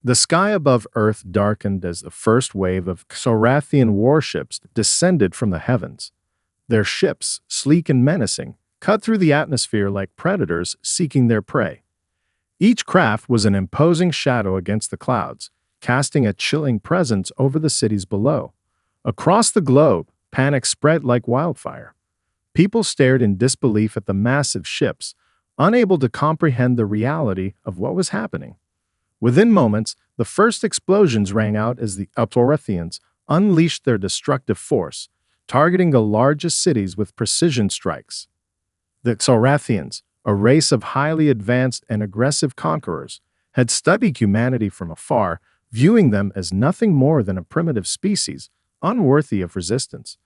The sky above Earth darkened as the first wave of Xarathian warships descended from the heavens. Their ships, sleek and menacing, cut through the atmosphere like predators seeking their prey. Each craft was an imposing shadow against the clouds, casting a chilling presence over the cities below. Across the globe, panic spread like wildfire. People stared in disbelief at the massive ships, unable to comprehend the reality of what was happening. Within moments, the first explosions rang out as the Xarathians unleashed their destructive force, targeting the largest cities with precision strikes. The Xarathians, a race of highly advanced and aggressive conquerors, had studied humanity from afar, viewing them as nothing more than a primitive species, unworthy of resistance.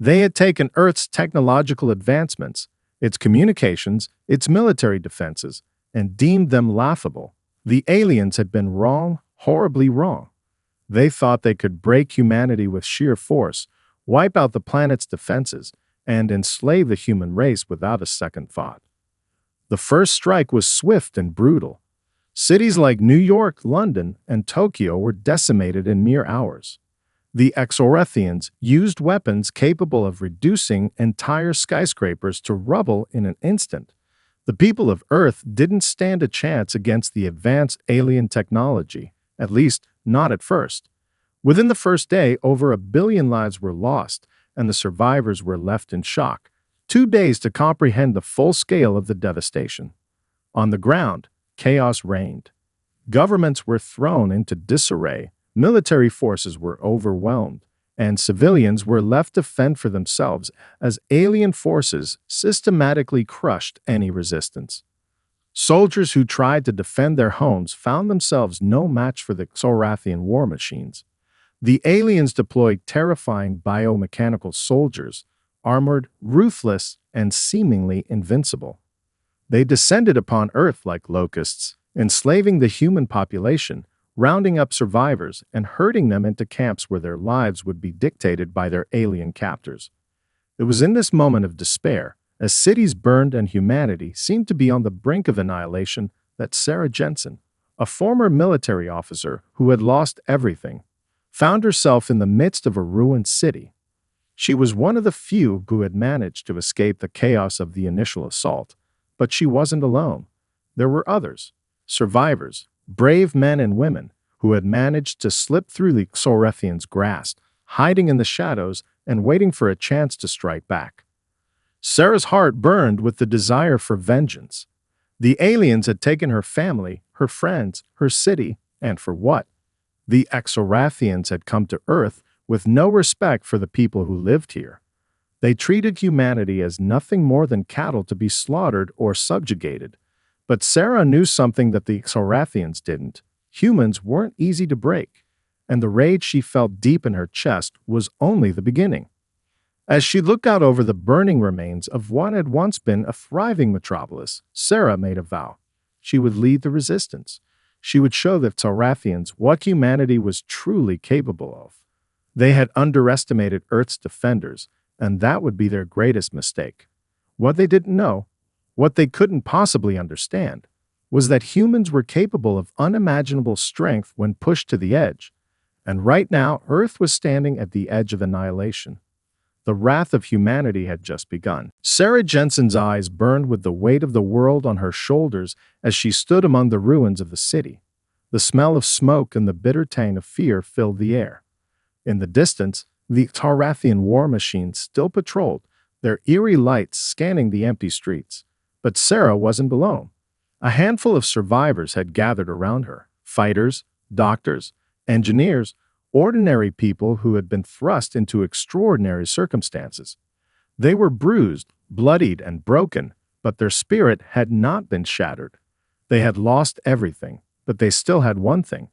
They had taken Earth's technological advancements, its communications, its military defenses, and deemed them laughable. The aliens had been wrong, horribly wrong. They thought they could break humanity with sheer force, wipe out the planet's defenses, and enslave the human race without a second thought. The first strike was swift and brutal. Cities like New York, London, and Tokyo were decimated in mere hours. The Xarathians used weapons capable of reducing entire skyscrapers to rubble in an instant. The people of Earth didn't stand a chance against the advanced alien technology, at least not at first. Within the first day, over 1 billion lives were lost, and the survivors were left in shock. 2 days to comprehend the full scale of the devastation. On the ground, chaos reigned. Governments were thrown into disarray, military forces were overwhelmed, and civilians were left to fend for themselves as alien forces systematically crushed any resistance. Soldiers who tried to defend their homes found themselves no match for the Xarathian war machines. The aliens deployed terrifying biomechanical soldiers, armored, ruthless, and seemingly invincible. They descended upon Earth like locusts, enslaving the human population, rounding up survivors, and herding them into camps where their lives would be dictated by their alien captors. It was in this moment of despair, as cities burned and humanity seemed to be on the brink of annihilation, that Sarah Jensen, a former military officer who had lost everything, found herself in the midst of a ruined city. She was one of the few who had managed to escape the chaos of the initial assault, but she wasn't alone. There were others, survivors, brave men and women, who had managed to slip through the Xarathians' grasp, hiding in the shadows and waiting for a chance to strike back. Sarah's heart burned with the desire for vengeance. The aliens had taken her family, her friends, her city, and for what? The Xarathians had come to Earth with no respect for the people who lived here. They treated humanity as nothing more than cattle to be slaughtered or subjugated. But Sarah knew something that the Xarathians didn't. Humans weren't easy to break, and the rage she felt deep in her chest was only the beginning. As she looked out over the burning remains of what had once been a thriving metropolis, Sarah made a vow. She would lead the resistance. She would show the Xarathians what humanity was truly capable of. They had underestimated Earth's defenders, and that would be their greatest mistake. What they didn't know, what they couldn't possibly understand, was that humans were capable of unimaginable strength when pushed to the edge. And right now, Earth was standing at the edge of annihilation. The wrath of humanity had just begun. Sarah Jensen's eyes burned with the weight of the world on her shoulders as she stood among the ruins of the city. The smell of smoke and the bitter tang of fear filled the air. In the distance, the Xarathian war machines still patrolled, their eerie lights scanning the empty streets. But Sarah wasn't alone. A handful of survivors had gathered around her. Fighters, doctors, engineers, ordinary people who had been thrust into extraordinary circumstances. They were bruised, bloodied, and broken, but their spirit had not been shattered. They had lost everything, but they still had one thing: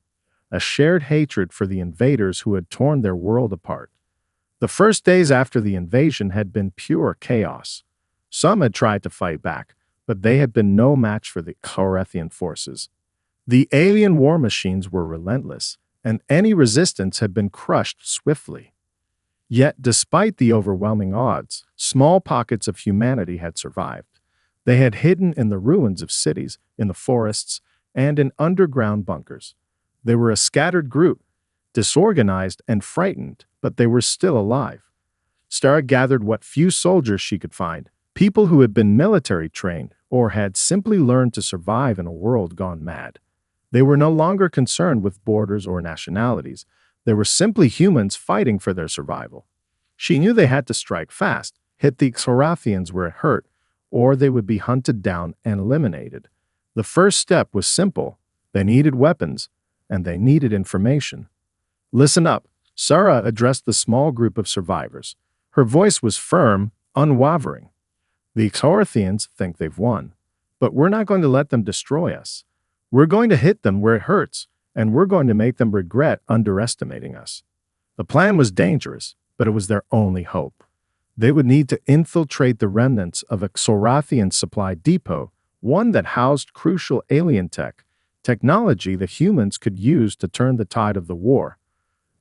a shared hatred for the invaders who had torn their world apart. The first days after the invasion had been pure chaos. Some had tried to fight back, but they had been no match for the Xarathian forces. The alien war machines were relentless, and any resistance had been crushed swiftly. Yet, despite the overwhelming odds, small pockets of humanity had survived. They had hidden in the ruins of cities, in the forests, and in underground bunkers. They were a scattered group, disorganized and frightened, but they were still alive. Stara gathered what few soldiers she could find, people who had been military trained or had simply learned to survive in a world gone mad. They were no longer concerned with borders or nationalities. They were simply humans fighting for their survival. She knew they had to strike fast, hit the Xorathians where it hurt, or they would be hunted down and eliminated. The first step was simple. They needed weapons, and they needed information. "Listen up," Sarah addressed the small group of survivors. Her voice was firm, unwavering. "The Xorathians think they've won, but we're not going to let them destroy us. We're going to hit them where it hurts, and we're going to make them regret underestimating us." The plan was dangerous, but it was their only hope. They would need to infiltrate the remnants of a Xorathian supply depot, one that housed crucial alien technology that humans could use to turn the tide of the war.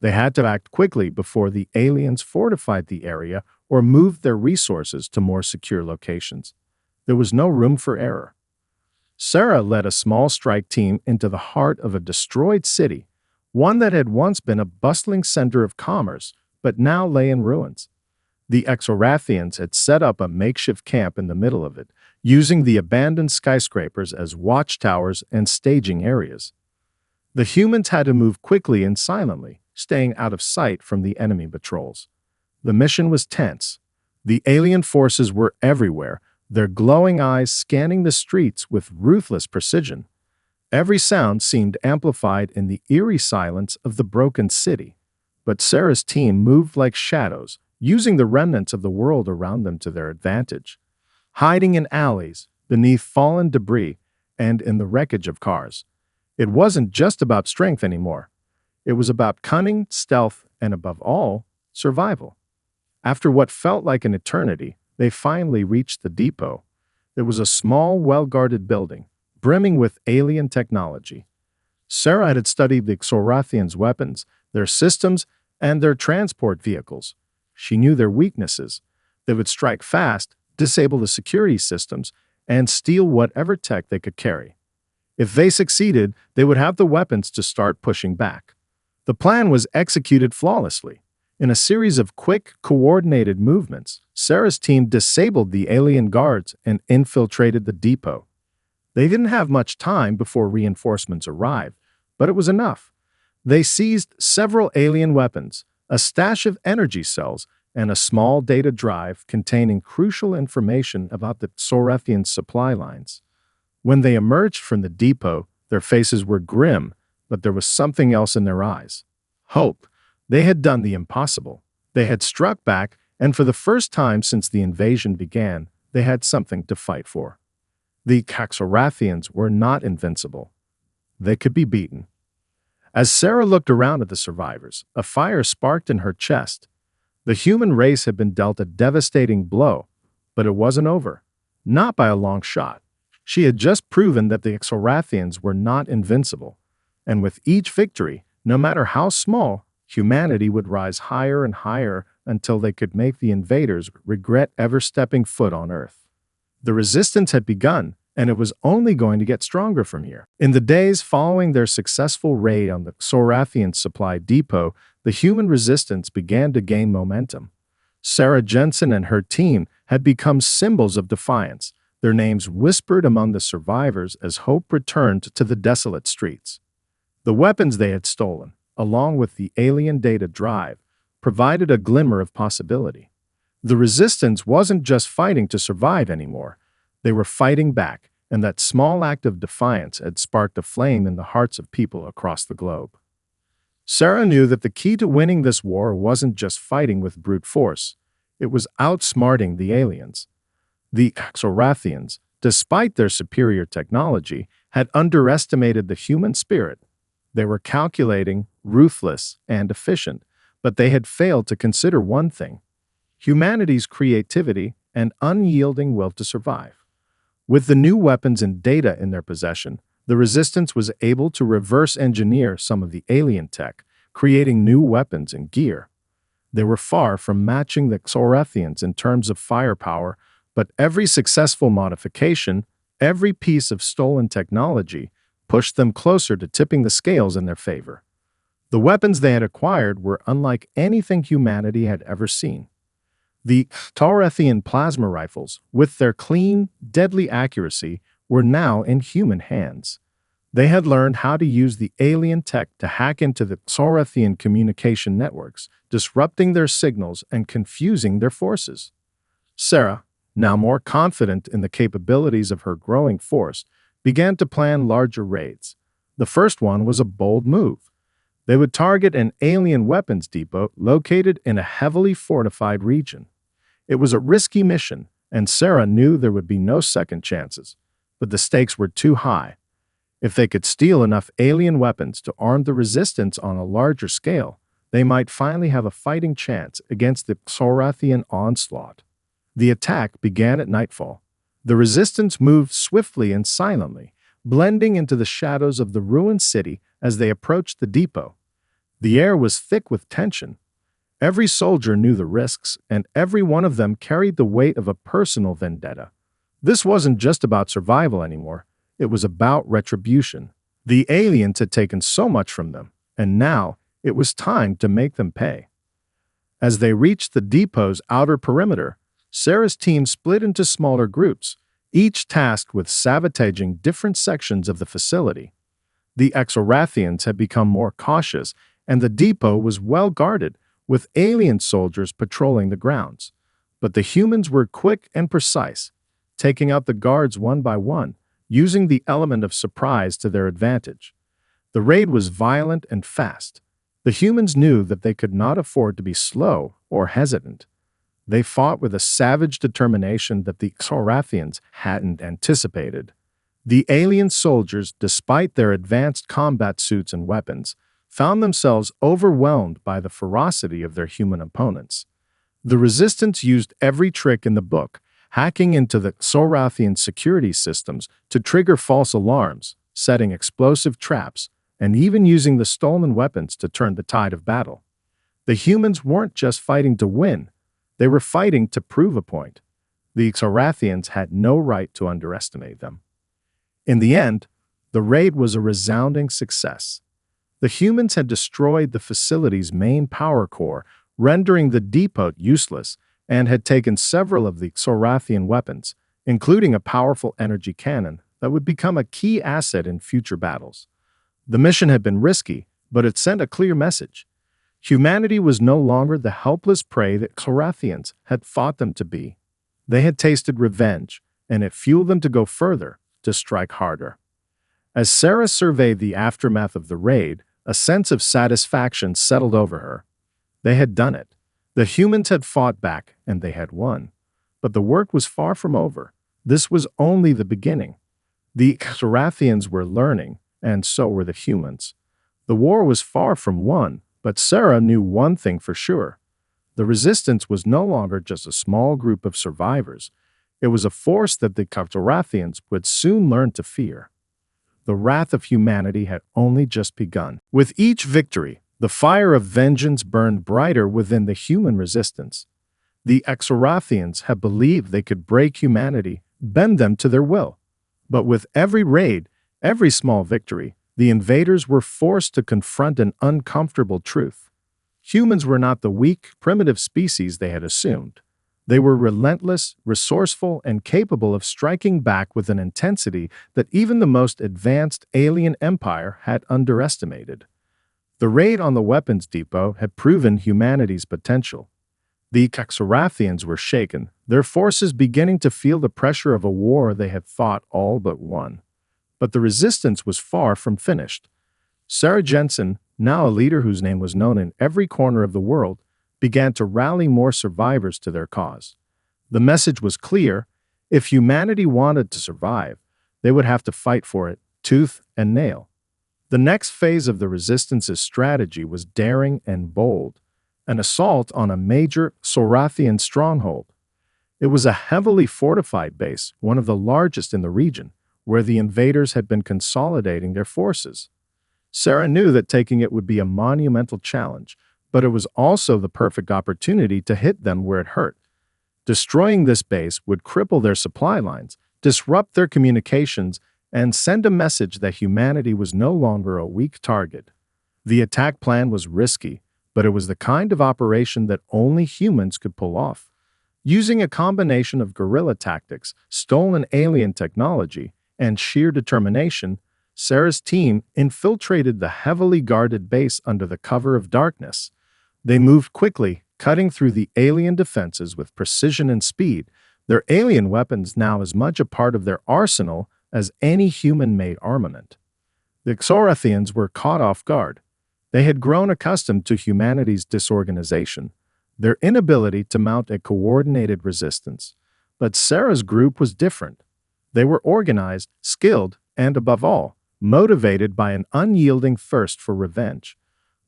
They had to act quickly before the aliens fortified the area or moved their resources to more secure locations. There was no room for error. Sarah led a small strike team into the heart of a destroyed city, one that had once been a bustling center of commerce, but now lay in ruins. The Xorathians had set up a makeshift camp in the middle of it, using the abandoned skyscrapers as watchtowers and staging areas. The humans had to move quickly and silently, staying out of sight from the enemy patrols. The mission was tense. The alien forces were everywhere, their glowing eyes scanning the streets with ruthless precision. Every sound seemed amplified in the eerie silence of the broken city. But Sarah's team moved like shadows, using the remnants of the world around them to their advantage. Hiding in alleys, beneath fallen debris, and in the wreckage of cars. It wasn't just about strength anymore. It was about cunning, stealth, and above all, survival. After what felt like an eternity, they finally reached the depot. It was a small, well-guarded building, brimming with alien technology. Sarah had studied the Xorathians' weapons, their systems, and their transport vehicles. She knew their weaknesses. They would strike fast, disable the security systems, and steal whatever tech they could carry. If they succeeded, they would have the weapons to start pushing back. The plan was executed flawlessly. In a series of quick, coordinated movements, Sarah's team disabled the alien guards and infiltrated the depot. They didn't have much time before reinforcements arrived, but it was enough. They seized several alien weapons, a stash of energy cells, and a small data drive containing crucial information about the Xorathian supply lines. When they emerged from the depot, their faces were grim, but there was something else in their eyes. Hope. They had done the impossible. They had struck back, and for the first time since the invasion began, they had something to fight for. The Xorathians were not invincible. They could be beaten. As Sarah looked around at the survivors, a fire sparked in her chest. The human race had been dealt a devastating blow, but it wasn't over. Not by a long shot. She had just proven that the Xorathians were not invincible. And with each victory, no matter how small, humanity would rise higher and higher until they could make the invaders regret ever stepping foot on Earth. The resistance had begun, and it was only going to get stronger from here. In the days following their successful raid on the Xorathian supply depot, the human resistance began to gain momentum. Sarah Jensen and her team had become symbols of defiance, their names whispered among the survivors as hope returned to the desolate streets. The weapons they had stolen, along with the alien data drive, provided a glimmer of possibility. The resistance wasn't just fighting to survive anymore. They were fighting back, and that small act of defiance had sparked a flame in the hearts of people across the globe. Sarah knew that the key to winning this war wasn't just fighting with brute force. It was outsmarting the aliens. The Xorathians, despite their superior technology, had underestimated the human spirit. They were calculating, ruthless, and efficient, but they had failed to consider one thing: humanity's creativity and unyielding will to survive. With the new weapons and data in their possession, the resistance was able to reverse engineer some of the alien tech, creating new weapons and gear. They were far from matching the Xorathians in terms of firepower, but every successful modification, every piece of stolen technology, pushed them closer to tipping the scales in their favor. The weapons they had acquired were unlike anything humanity had ever seen. The Taurathian plasma rifles, with their clean, deadly accuracy, were now in human hands. They had learned how to use the alien tech to hack into the Taurathian communication networks, disrupting their signals and confusing their forces. Sarah, now more confident in the capabilities of her growing force, began to plan larger raids. The first one was a bold move. They would target an alien weapons depot located in a heavily fortified region. It was a risky mission, and Sarah knew there would be no second chances, but the stakes were too high. If they could steal enough alien weapons to arm the resistance on a larger scale, they might finally have a fighting chance against the Taurathian onslaught. The attack began at nightfall. The resistance moved swiftly and silently, blending into the shadows of the ruined city as they approached the depot. The air was thick with tension. Every soldier knew the risks, and every one of them carried the weight of a personal vendetta. This wasn't just about survival anymore. It was about retribution. The aliens had taken so much from them, and now it was time to make them pay. As they reached the depot's outer perimeter, Sarah's team split into smaller groups, each tasked with sabotaging different sections of the facility. The Exorathians had become more cautious, and the depot was well guarded, with alien soldiers patrolling the grounds. But the humans were quick and precise, taking out the guards one by one, using the element of surprise to their advantage. The raid was violent and fast. The humans knew that they could not afford to be slow or hesitant. They fought with a savage determination that the Taurathians hadn't anticipated. The alien soldiers, despite their advanced combat suits and weapons, found themselves overwhelmed by the ferocity of their human opponents. The resistance used every trick in the book, hacking into the Taurathian security systems to trigger false alarms, setting explosive traps, and even using the stolen weapons to turn the tide of battle. The humans weren't just fighting to win, they were fighting to prove a point. The Taurathians had no right to underestimate them. In the end, the raid was a resounding success. The humans had destroyed the facility's main power core, rendering the depot useless, and had taken several of the Taurathian weapons, including a powerful energy cannon that would become a key asset in future battles. The mission had been risky, but it sent a clear message. Humanity was no longer the helpless prey that Taurathians had thought them to be. They had tasted revenge, and it fueled them to go further, to strike harder. As Sarah surveyed the aftermath of the raid, a sense of satisfaction settled over her. They had done it. The humans had fought back, and they had won. But the work was far from over. This was only the beginning. The Taurathians were learning, and so were the humans. The war was far from won, but Sarah knew one thing for sure. The resistance was no longer just a small group of survivors. It was a force that the Taurathians would soon learn to fear. The wrath of humanity had only just begun. With each victory, the fire of vengeance burned brighter within the human resistance. The Exorathians had believed they could break humanity, bend them to their will. But with every raid, every small victory, the invaders were forced to confront an uncomfortable truth. Humans were not the weak, primitive species they had assumed. They were relentless, resourceful, and capable of striking back with an intensity that even the most advanced alien empire had underestimated. The raid on the weapons depot had proven humanity's potential. The Exorathians were shaken, their forces beginning to feel the pressure of a war they had thought all but won. But the resistance was far from finished. Sarah Jensen, now a leader whose name was known in every corner of the world, began to rally more survivors to their cause. The message was clear: if humanity wanted to survive, they would have to fight for it, tooth and nail. The next phase of the resistance's strategy was daring and bold, an assault on a major Taurathian stronghold. It was a heavily fortified base, one of the largest in the region, where the invaders had been consolidating their forces. Sarah knew that taking it would be a monumental challenge, but it was also the perfect opportunity to hit them where it hurt. Destroying this base would cripple their supply lines, disrupt their communications, and send a message that humanity was no longer a weak target. The attack plan was risky, but it was the kind of operation that only humans could pull off. Using a combination of guerrilla tactics, stolen alien technology, and sheer determination, Sarah's team infiltrated the heavily guarded base under the cover of darkness. They moved quickly, cutting through the alien defenses with precision and speed, their alien weapons now as much a part of their arsenal as any human-made armament. The Xorathians were caught off guard. They had grown accustomed to humanity's disorganization, their inability to mount a coordinated resistance. But Sarah's group was different. They were organized, skilled, and above all, motivated by an unyielding thirst for revenge.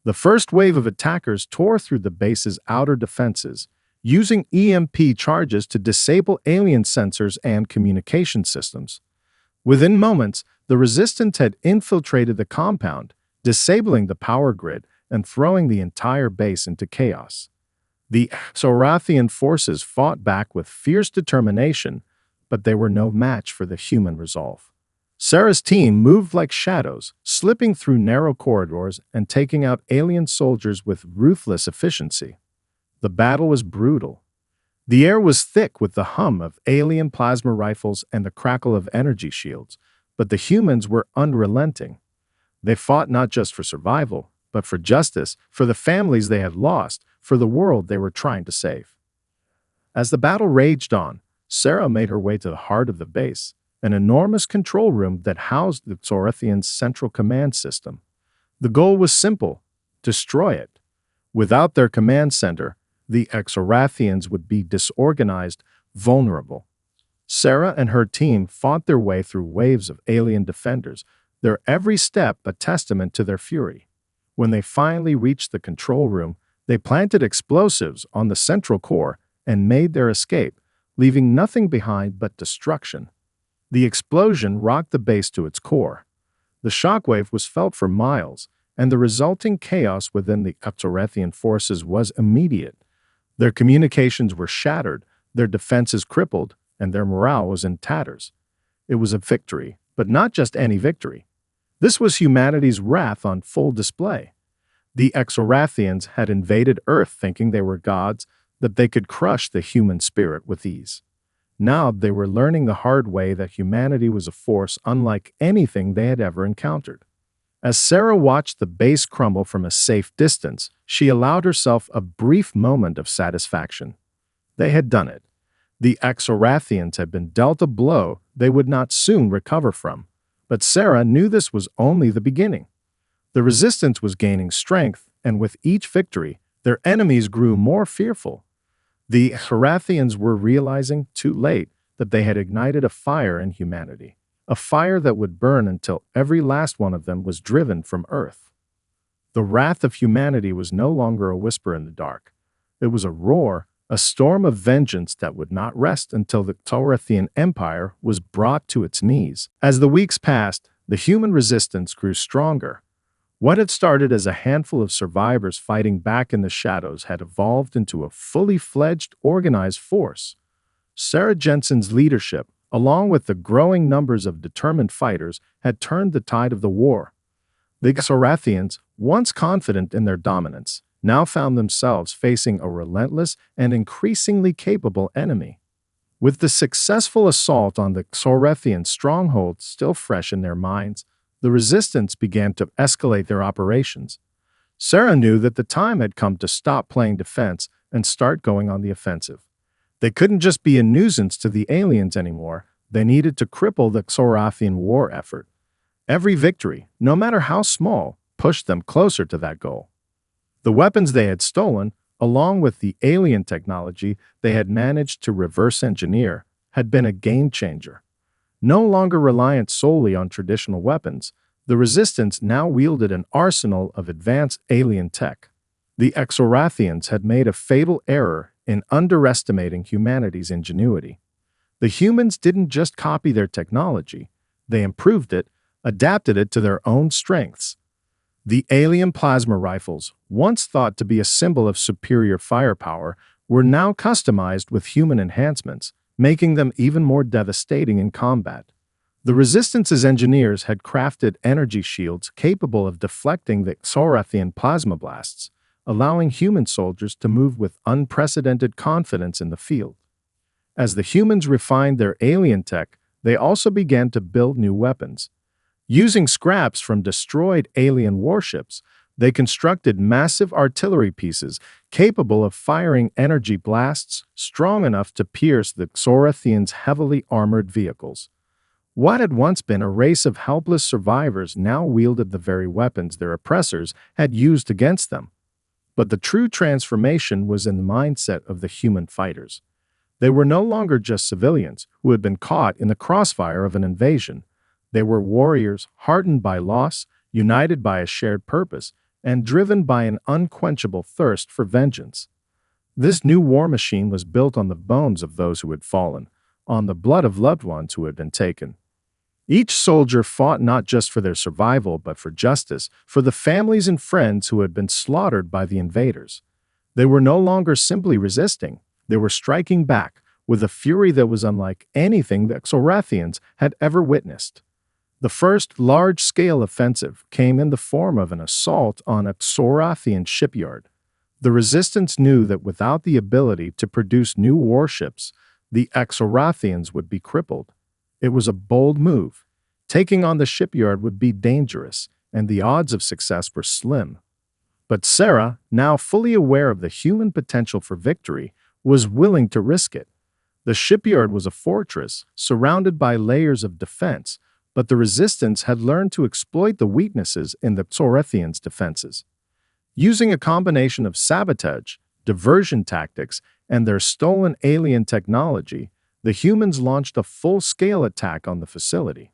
The first wave of attackers tore through the base's outer defenses, using EMP charges to disable alien sensors and communication systems. Within moments, the resistance had infiltrated the compound, disabling the power grid and throwing the entire base into chaos. The Xorathian forces fought back with fierce determination, but they were no match for the human resolve. Sarah's team moved like shadows, slipping through narrow corridors and taking out alien soldiers with ruthless efficiency. The battle was brutal. The air was thick with the hum of alien plasma rifles and the crackle of energy shields, but the humans were unrelenting. They fought not just for survival, but for justice, for the families they had lost, for the world they were trying to save. As the battle raged on, Sarah made her way to the heart of the base, an enormous control room that housed the Xorathians' central command system. The goal was simple: destroy it. Without their command center, the Xorathians would be disorganized, vulnerable. Sarah and her team fought their way through waves of alien defenders, their every step a testament to their fury. When they finally reached the control room, they planted explosives on the central core and made their escape, leaving nothing behind but destruction. The explosion rocked the base to its core. The shockwave was felt for miles, and the resulting chaos within the Xorathian forces was immediate. Their communications were shattered, their defenses crippled, and their morale was in tatters. It was a victory, but not just any victory. This was humanity's wrath on full display. The Xorathians had invaded Earth thinking they were gods, that they could crush the human spirit with ease. Now they were learning the hard way that humanity was a force unlike anything they had ever encountered. As Sarah watched the base crumble from a safe distance, she allowed herself a brief moment of satisfaction. They had done it. The Xorathians had been dealt a blow they would not soon recover from. But Sarah knew this was only the beginning. The resistance was gaining strength, and with each victory, their enemies grew more fearful. The Xorathians were realizing, too late, that they had ignited a fire in humanity, a fire that would burn until every last one of them was driven from Earth. The wrath of humanity was no longer a whisper in the dark. It was a roar, a storm of vengeance that would not rest until the Xorathian Empire was brought to its knees. As the weeks passed, the human resistance grew stronger. What had started as a handful of survivors fighting back in the shadows had evolved into a fully fledged, organized force. Sarah Jensen's leadership, along with the growing numbers of determined fighters, had turned the tide of the war. The Xorathians, once confident in their dominance, now found themselves facing a relentless and increasingly capable enemy. With the successful assault on the Xorathian stronghold still fresh in their minds, the resistance began to escalate their operations. Sarah knew that the time had come to stop playing defense and start going on the offensive. They couldn't just be a nuisance to the aliens anymore. They needed to cripple the Xorathian war effort. Every victory, no matter how small, pushed them closer to that goal. The weapons they had stolen, along with the alien technology they had managed to reverse engineer, had been a game changer. No longer reliant solely on traditional weapons, the Resistance now wielded an arsenal of advanced alien tech. The Xorathians had made a fatal error in underestimating humanity's ingenuity. The humans didn't just copy their technology, they improved it, adapted it to their own strengths. The alien plasma rifles, once thought to be a symbol of superior firepower, were now customized with human enhancements, making them even more devastating in combat. The Resistance's engineers had crafted energy shields capable of deflecting the Xorathian plasma blasts, allowing human soldiers to move with unprecedented confidence in the field. As the humans refined their alien tech, they also began to build new weapons. Using scraps from destroyed alien warships, they constructed massive artillery pieces capable of firing energy blasts strong enough to pierce the Xorathians' heavily armored vehicles. What had once been a race of helpless survivors now wielded the very weapons their oppressors had used against them. But the true transformation was in the mindset of the human fighters. They were no longer just civilians who had been caught in the crossfire of an invasion. They were warriors hardened by loss, united by a shared purpose, and driven by an unquenchable thirst for vengeance. This new war machine was built on the bones of those who had fallen, on the blood of loved ones who had been taken. Each soldier fought not just for their survival, but for justice, for the families and friends who had been slaughtered by the invaders. They were no longer simply resisting, they were striking back with a fury that was unlike anything the Xorathians had ever witnessed. The first large-scale offensive came in the form of an assault on a Xorathian shipyard. The Resistance knew that without the ability to produce new warships, the Xorathians would be crippled. It was a bold move. Taking on the shipyard would be dangerous, and the odds of success were slim. But Sarah, now fully aware of the human potential for victory, was willing to risk it. The shipyard was a fortress, surrounded by layers of defense, but the Resistance had learned to exploit the weaknesses in the Xorathians' defenses. Using a combination of sabotage, diversion tactics, and their stolen alien technology, the humans launched a full-scale attack on the facility.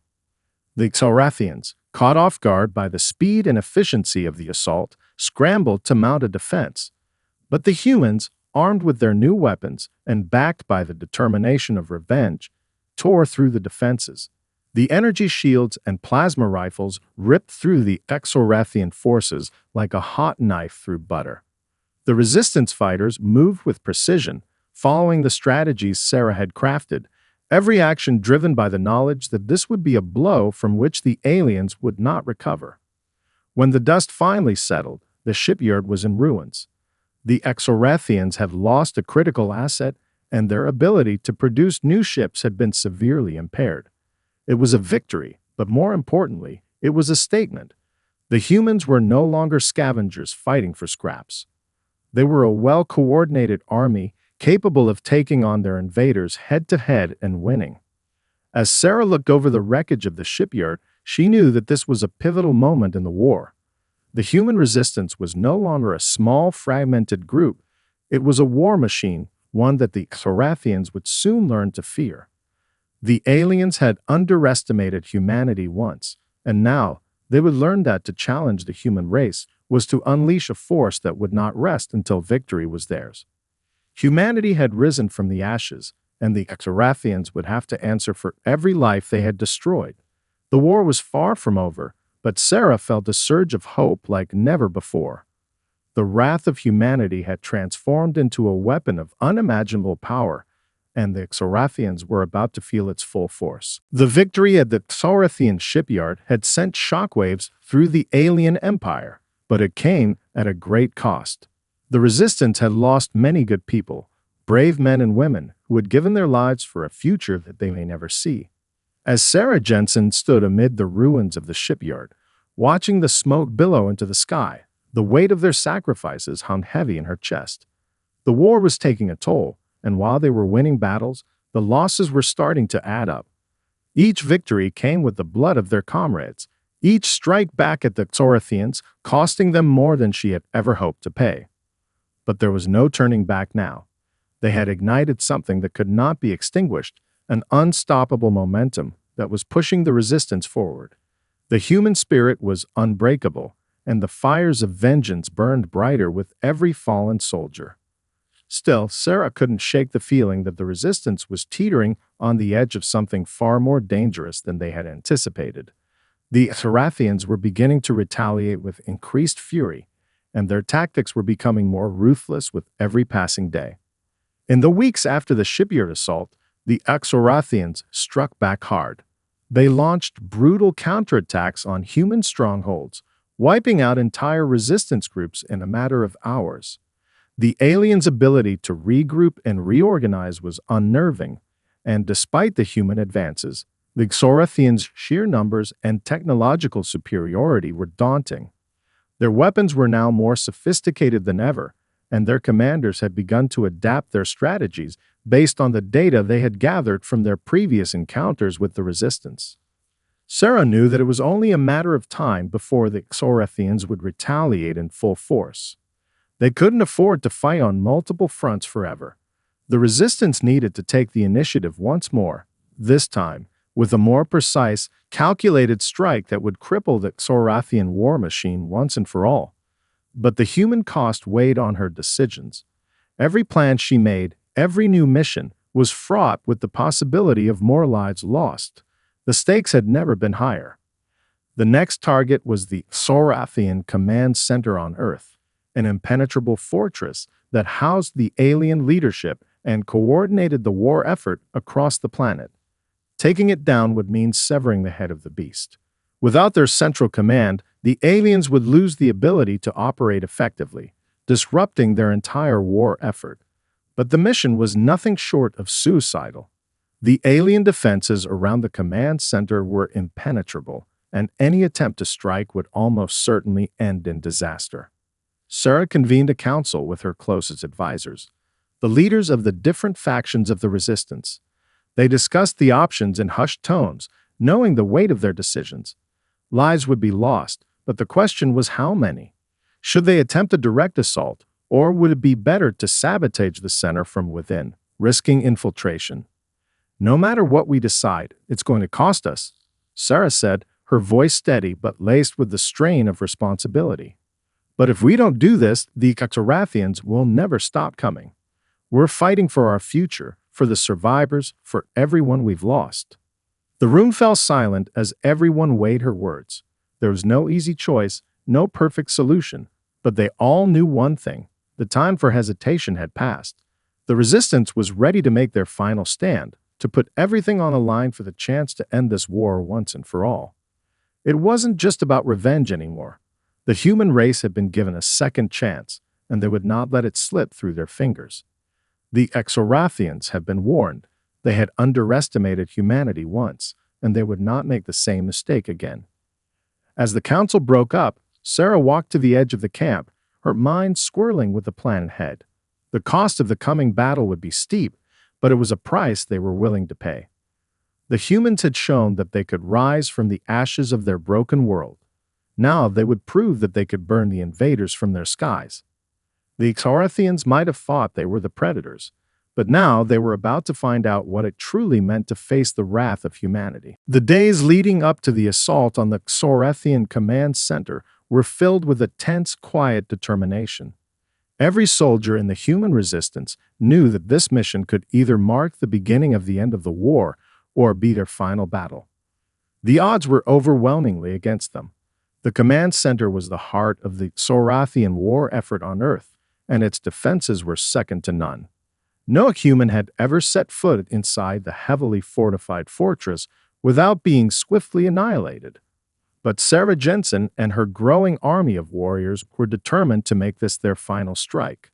The Xorathians, caught off guard by the speed and efficiency of the assault, scrambled to mount a defense. But the humans, armed with their new weapons and backed by the determination of revenge, tore through the defenses. The energy shields and plasma rifles ripped through the Xorathian forces like a hot knife through butter. The Resistance fighters moved with precision, following the strategies Sarah had crafted, every action driven by the knowledge that this would be a blow from which the aliens would not recover. When the dust finally settled, the shipyard was in ruins. The Xorathians had lost a critical asset, and their ability to produce new ships had been severely impaired. It was a victory, but more importantly, it was a statement. The humans were no longer scavengers fighting for scraps. They were a well-coordinated army capable of taking on their invaders head-to-head and winning. As Sarah looked over the wreckage of the shipyard, she knew that this was a pivotal moment in the war. The human resistance was no longer a small, fragmented group. It was a war machine, one that the Xorathians would soon learn to fear. The aliens had underestimated humanity once, and now they would learn that to challenge the human race was to unleash a force that would not rest until victory was theirs. Humanity had risen from the ashes, and the Xorathians would have to answer for every life they had destroyed. The war was far from over, but Sarah felt a surge of hope like never before. The wrath of humanity had transformed into a weapon of unimaginable power, and the Xorathians were about to feel its full force. The victory at the Xorathian shipyard had sent shockwaves through the alien empire, but it came at a great cost. The Resistance had lost many good people, brave men and women who had given their lives for a future that they may never see. As Sarah Jensen stood amid the ruins of the shipyard, watching the smoke billow into the sky, the weight of their sacrifices hung heavy in her chest. The war was taking a toll, and while they were winning battles, the losses were starting to add up. Each victory came with the blood of their comrades, each strike back at the Xorathians, costing them more than she had ever hoped to pay. But there was no turning back now. They had ignited something that could not be extinguished, an unstoppable momentum that was pushing the Resistance forward. The human spirit was unbreakable, and the fires of vengeance burned brighter with every fallen soldier. Still, Sarah couldn't shake the feeling that the Resistance was teetering on the edge of something far more dangerous than they had anticipated. The Xorathians were beginning to retaliate with increased fury, and their tactics were becoming more ruthless with every passing day. In the weeks after the shipyard assault, the Xorathians struck back hard. They launched brutal counterattacks on human strongholds, wiping out entire resistance groups in a matter of hours. The aliens' ability to regroup and reorganize was unnerving, and despite the human advances, the Xorathians' sheer numbers and technological superiority were daunting. Their weapons were now more sophisticated than ever, and their commanders had begun to adapt their strategies based on the data they had gathered from their previous encounters with the Resistance. Sarah knew that it was only a matter of time before the Xorathians would retaliate in full force. They couldn't afford to fight on multiple fronts forever. The Resistance needed to take the initiative once more, this time with a more precise, calculated strike that would cripple the Xorathian war machine once and for all. But the human cost weighed on her decisions. Every plan she made, every new mission, was fraught with the possibility of more lives lost. The stakes had never been higher. The next target was the Xorathian Command Center on Earth, an impenetrable fortress that housed the alien leadership and coordinated the war effort across the planet. Taking it down would mean severing the head of the beast. Without their central command, the aliens would lose the ability to operate effectively, disrupting their entire war effort. But the mission was nothing short of suicidal. The alien defenses around the command center were impenetrable, and any attempt to strike would almost certainly end in disaster. Sarah convened a council with her closest advisors, the leaders of the different factions of the Resistance. They discussed the options in hushed tones, knowing the weight of their decisions. Lives would be lost, but the question was how many? Should they attempt a direct assault, or would it be better to sabotage the center from within, risking infiltration? No matter what we decide, it's going to cost us, Sarah said, her voice steady but laced with the strain of responsibility. But if we don't do this, the Xorathians will never stop coming. We're fighting for our future, for the survivors, for everyone we've lost. The room fell silent as everyone weighed her words. There was no easy choice, no perfect solution, but they all knew one thing. The time for hesitation had passed. The Resistance was ready to make their final stand, to put everything on the line for the chance to end this war once and for all. It wasn't just about revenge anymore. The human race had been given a second chance, and they would not let it slip through their fingers. The Xorathians had been warned. They had underestimated humanity once, and they would not make the same mistake again. As the council broke up, Sarah walked to the edge of the camp, her mind swirling with the plan ahead. The cost of the coming battle would be steep, but it was a price they were willing to pay. The humans had shown that they could rise from the ashes of their broken world. Now they would prove that they could burn the invaders from their skies. The Xorathians might have thought they were the predators, but now they were about to find out what it truly meant to face the wrath of humanity. The days leading up to the assault on the Xorathian Command Center were filled with a tense, quiet determination. Every soldier in the human resistance knew that this mission could either mark the beginning of the end of the war or be their final battle. The odds were overwhelmingly against them. The command center was the heart of the Xorathian war effort on Earth, and its defenses were second to none. No human had ever set foot inside the heavily fortified fortress without being swiftly annihilated. But Sarah Jensen and her growing army of warriors were determined to make this their final strike.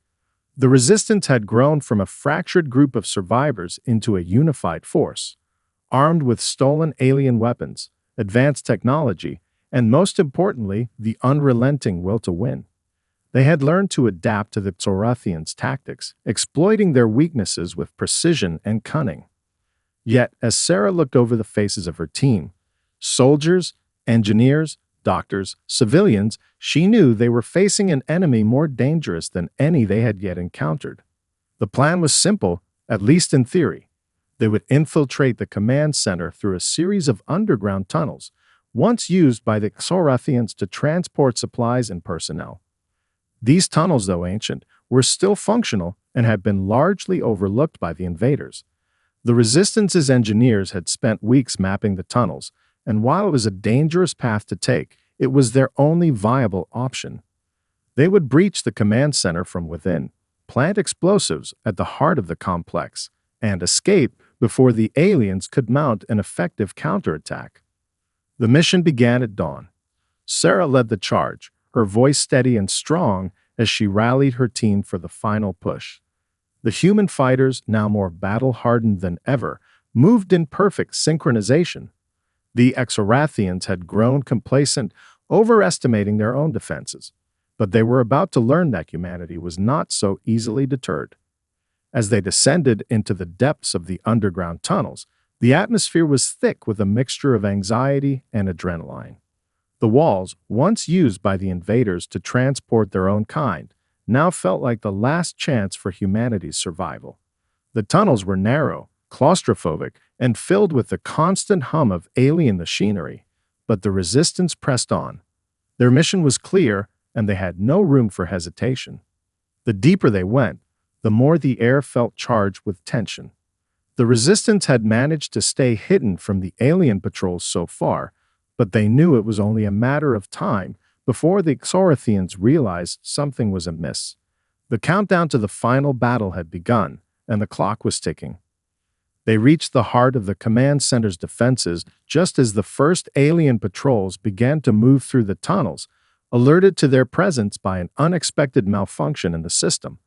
The Resistance had grown from a fractured group of survivors into a unified force, armed with stolen alien weapons, advanced technology, and most importantly, the unrelenting will to win. They had learned to adapt to the Xorathians' tactics, exploiting their weaknesses with precision and cunning. Yet, as Sarah looked over the faces of her team, soldiers, engineers, doctors, civilians, she knew they were facing an enemy more dangerous than any they had yet encountered. The plan was simple, at least in theory. They would infiltrate the command center through a series of underground tunnels, once used by the Xorathians to transport supplies and personnel. These tunnels, though ancient, were still functional and had been largely overlooked by the invaders. The Resistance's engineers had spent weeks mapping the tunnels, and while it was a dangerous path to take, it was their only viable option. They would breach the command center from within, plant explosives at the heart of the complex, and escape before the aliens could mount an effective counterattack. The mission began at dawn. Sarah led the charge, her voice steady and strong as she rallied her team for the final push. The human fighters, now more battle-hardened than ever, moved in perfect synchronization. The Exorathians had grown complacent, overestimating their own defenses, but they were about to learn that humanity was not so easily deterred. As they descended into the depths of the underground tunnels, the atmosphere was thick with a mixture of anxiety and adrenaline. The walls, once used by the invaders to transport their own kind, now felt like the last chance for humanity's survival. The tunnels were narrow, claustrophobic, and filled with the constant hum of alien machinery, but the resistance pressed on. Their mission was clear, and they had no room for hesitation. The deeper they went, the more the air felt charged with tension. The resistance had managed to stay hidden from the alien patrols so far, but they knew it was only a matter of time before the Exorathians realized something was amiss. The countdown to the final battle had begun, and the clock was ticking. They reached the heart of the command center's defenses just as the first alien patrols began to move through the tunnels, alerted to their presence by an unexpected malfunction in the system.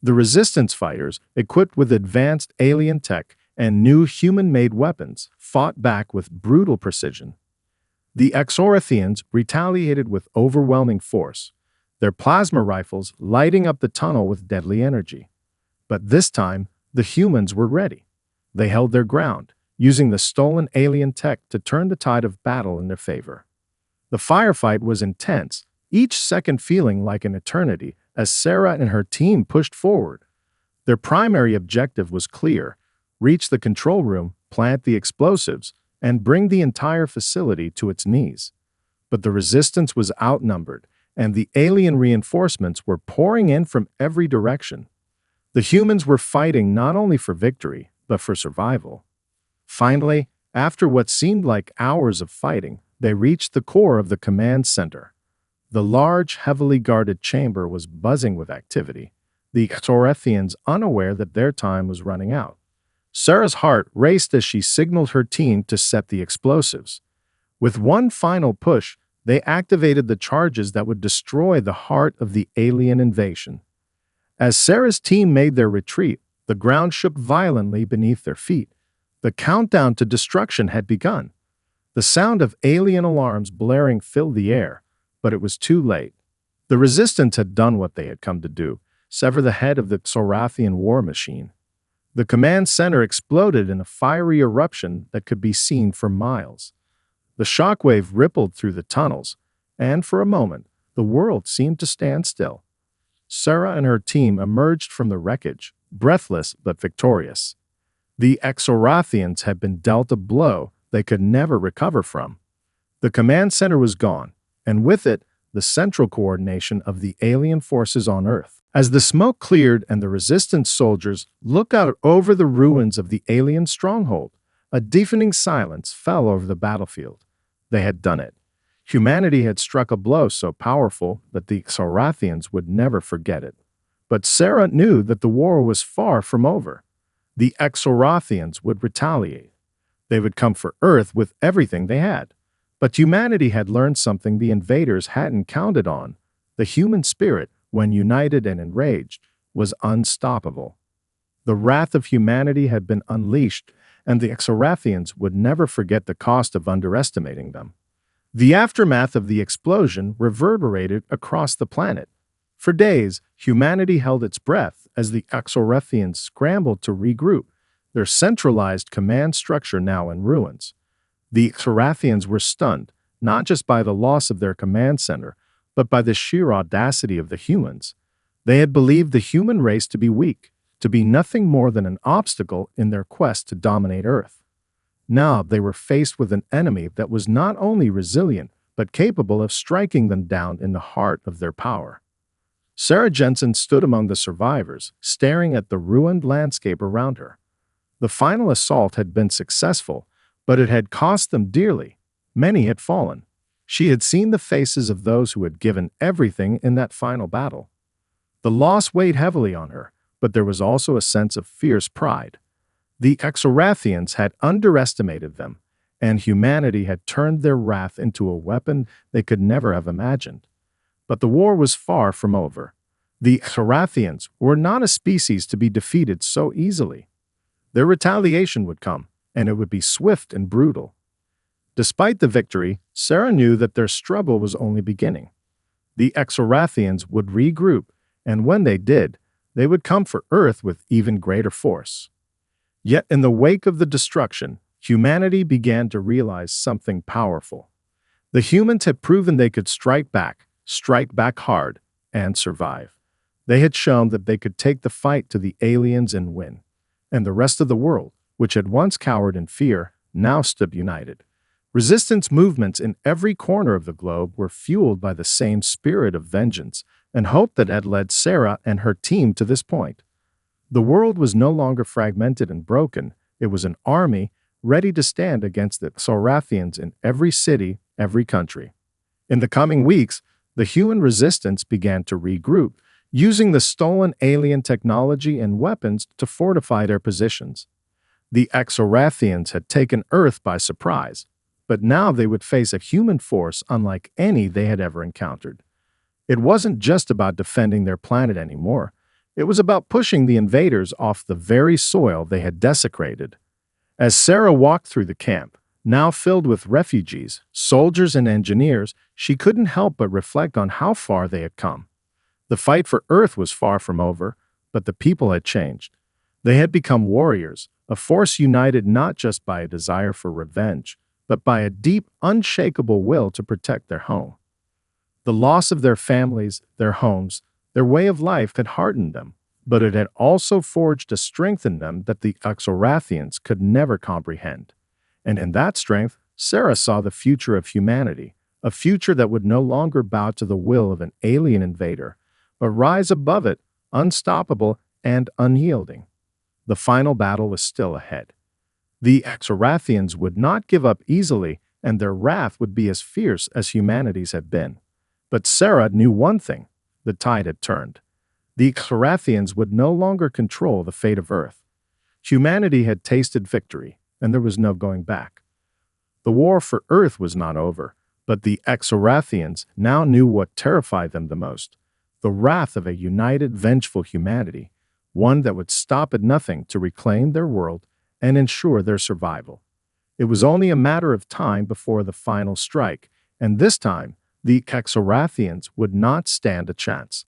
The resistance fighters, equipped with advanced alien tech and new human-made weapons, fought back with brutal precision. The Exorathians retaliated with overwhelming force, their plasma rifles lighting up the tunnel with deadly energy. But this time, the humans were ready. They held their ground, using the stolen alien tech to turn the tide of battle in their favor. The firefight was intense, each second feeling like an eternity as Sarah and her team pushed forward. Their primary objective was clear: reach the control room, plant the explosives, and bring the entire facility to its knees. But the resistance was outnumbered, and the alien reinforcements were pouring in from every direction. The humans were fighting not only for victory, but for survival. Finally, after what seemed like hours of fighting, they reached the core of the command center. The large, heavily guarded chamber was buzzing with activity, the Exorathians unaware that their time was running out. Sarah's heart raced as she signaled her team to set the explosives. With one final push, they activated the charges that would destroy the heart of the alien invasion. As Sarah's team made their retreat, the ground shook violently beneath their feet. The countdown to destruction had begun. The sound of alien alarms blaring filled the air, but it was too late. The resistance had done what they had come to do: sever the head of the Xorathian war machine. The command center exploded in a fiery eruption that could be seen for miles. The shockwave rippled through the tunnels, and for a moment, the world seemed to stand still. Sarah and her team emerged from the wreckage, breathless but victorious. The Exorathians had been dealt a blow they could never recover from. The command center was gone, and with it, the central coordination of the alien forces on Earth. As the smoke cleared and the resistance soldiers looked out over the ruins of the alien stronghold, a deafening silence fell over the battlefield. They had done it. Humanity had struck a blow so powerful that the Xorathians would never forget it. But Sarah knew that the war was far from over. The Exorathians would retaliate. They would come for Earth with everything they had. But humanity had learned something the invaders hadn't counted on. The human spirit, when united and enraged, was unstoppable. The wrath of humanity had been unleashed, and the Exorathians would never forget the cost of underestimating them. The aftermath of the explosion reverberated across the planet. For days, humanity held its breath as the Exorathians scrambled to regroup, their centralized command structure now in ruins. The Exorathians were stunned, not just by the loss of their command center, but by the sheer audacity of the humans. They had believed the human race to be weak, to be nothing more than an obstacle in their quest to dominate Earth. Now they were faced with an enemy that was not only resilient, but capable of striking them down in the heart of their power. Sarah Jensen stood among the survivors, staring at the ruined landscape around her. The final assault had been successful, but it had cost them dearly. Many had fallen. She had seen the faces of those who had given everything in that final battle. The loss weighed heavily on her, but there was also a sense of fierce pride. The Exorathians had underestimated them, and humanity had turned their wrath into a weapon they could never have imagined. But the war was far from over. The Exorathians were not a species to be defeated so easily. Their retaliation would come, and it would be swift and brutal. Despite the victory, Sarah knew that their struggle was only beginning. The Exorathians would regroup, and when they did, they would come for Earth with even greater force. Yet in the wake of the destruction, humanity began to realize something powerful. The humans had proven they could strike back hard, and survive. They had shown that they could take the fight to the aliens and win. And the rest of the world, which had once cowered in fear, now stood united. Resistance movements in every corner of the globe were fueled by the same spirit of vengeance and hope that had led Sarah and her team to this point. The world was no longer fragmented and broken. It was an army ready to stand against the Exorathians in every city, every country. In the coming weeks, the human resistance began to regroup, using the stolen alien technology and weapons to fortify their positions. The Exorathians had taken Earth by surprise, but now they would face a human force unlike any they had ever encountered. It wasn't just about defending their planet anymore. It was about pushing the invaders off the very soil they had desecrated. As Sarah walked through the camp, now filled with refugees, soldiers, and engineers, she couldn't help but reflect on how far they had come. The fight for Earth was far from over, but the people had changed. They had become warriors, a force united not just by a desire for revenge, but by a deep, unshakable will to protect their home. The loss of their families, their homes, their way of life had hardened them, but it had also forged a strength in them that the Exorathians could never comprehend. And in that strength, Sarah saw the future of humanity, a future that would no longer bow to the will of an alien invader, but rise above it, unstoppable and unyielding. The final battle was still ahead. The Exorathians would not give up easily, and their wrath would be as fierce as humanity's had been. But Sarah knew one thing: the tide had turned. The Exorathians would no longer control the fate of Earth. Humanity had tasted victory, and there was no going back. The war for Earth was not over, but the Exorathians now knew what terrified them the most: the wrath of a united, vengeful humanity, one that would stop at nothing to reclaim their world and ensure their survival. It was only a matter of time before the final strike, and this time, the Exorathians would not stand a chance.